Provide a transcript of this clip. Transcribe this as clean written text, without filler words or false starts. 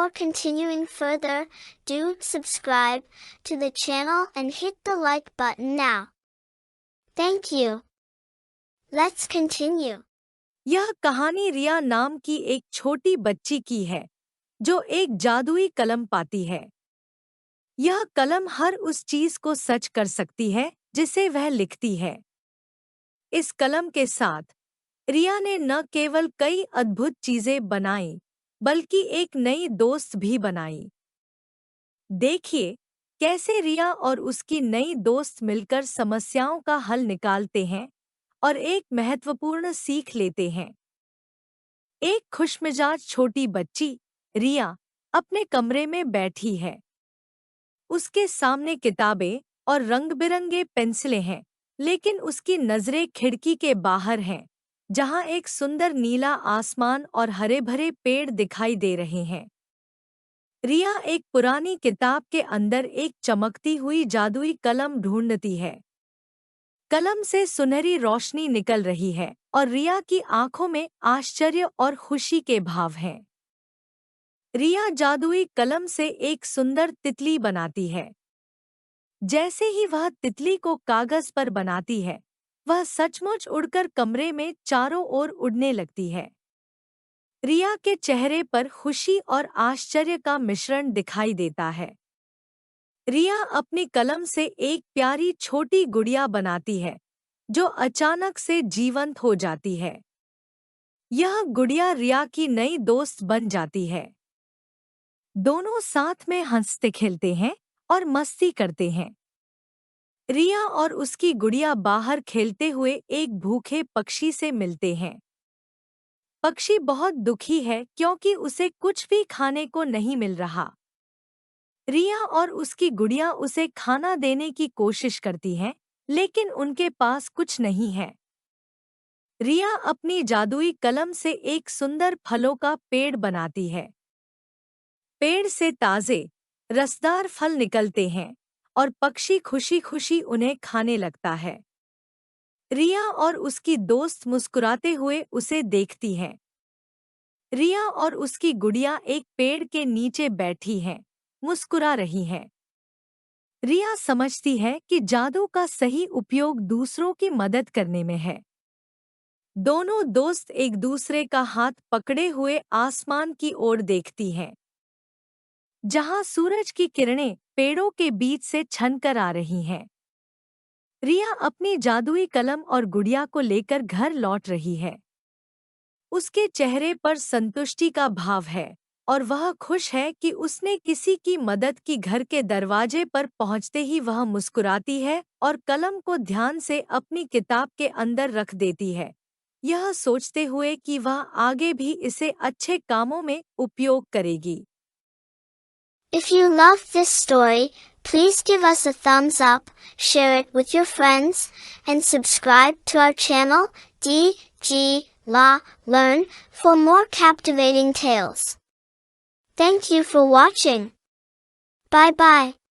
Before continuing further, do subscribe to the channel and hit the like button now. Thank you. Let's continue. यह कहानी रिया नाम की एक छोटी बच्ची की है जो एक जादुई कलम पाती है। यह कलम हर उस चीज को सच कर सकती है जिसे वह लिखती है। इस कलम के साथ रिया ने न केवल कई अद्भुत चीजें बनाई बल्कि एक नई दोस्त भी बनाई। देखिए कैसे रिया और उसकी नई दोस्त मिलकर समस्याओं का हल निकालते हैं और एक महत्वपूर्ण सीख लेते हैं। एक खुशमिजाज छोटी बच्ची रिया अपने कमरे में बैठी है। उसके सामने किताबें और रंग-बिरंगे पेंसिलें हैं, लेकिन उसकी नजरें खिड़की के बाहर हैं, जहां एक सुंदर नीला आसमान और हरे-भरे पेड़ दिखाई दे रहे हैं। रिया एक पुरानी किताब के अंदर एक चमकती हुई जादुई कलम ढूंढती है। कलम से सुनहरी रोशनी निकल रही है और रिया की आंखों में आश्चर्य और खुशी के भाव हैं। रिया जादुई कलम से एक सुंदर तितली बनाती है। जैसे ही वह तितली को कागज पर बनाती है, वह सचमुच उड़कर कमरे में चारों ओर उड़ने लगती है। रिया के चेहरे पर खुशी और आश्चर्य का मिश्रण दिखाई देता है। रिया अपनी कलम से एक प्यारी छोटी गुड़िया बनाती है, जो अचानक से जीवंत हो जाती है। यह गुड़िया रिया की नई दोस्त बन जाती है। दोनों साथ में हंसते खेलते हैं और मस्ती करते हैं। रिया और उसकी गुड़िया बाहर खेलते हुए एक भूखे पक्षी से मिलते हैं। पक्षी बहुत दुखी है क्योंकि उसे कुछ भी खाने को नहीं मिल रहा। रिया और उसकी गुड़िया उसे खाना देने की कोशिश करती हैं, लेकिन उनके पास कुछ नहीं है। रिया अपनी जादुई कलम से एक सुंदर फलों का पेड़ बनाती है। पेड़ से ताजे, रसदार फल निकलते हैं और पक्षी खुशी-खुशी उन्हें खाने लगता है। रिया और उसकी दोस्त मुस्कुराते हुए उसे देखती हैं। रिया और उसकी गुड़िया एक पेड़ के नीचे बैठी हैं, मुस्कुरा रही हैं। रिया समझती है कि जादू का सही उपयोग दूसरों की मदद करने में है। दोनों दोस्त एक दूसरे का हाथ पकड़े हुए आसमान की ओर देखती हैं, जहां सूरज की किरणें पेड़ों के बीच से छनकर आ रही हैं। रिया अपनी जादुई कलम और गुड़िया को लेकर घर लौट रही है। उसके चेहरे पर संतुष्टि का भाव है और वह खुश है कि उसने किसी की मदद की। घर के दरवाजे पर पहुंचते ही वह मुस्कुराती है और कलम को ध्यान से अपनी किताब के अंदर रख देती है, यह सोचते हुए कि वह आगे भी इसे अच्छे कामों में उपयोग करेगी। If you love this story, please give us a thumbs up, share it with your friends, and subscribe to our channel, DG La Learn, for more captivating tales. Thank you for watching. Bye bye.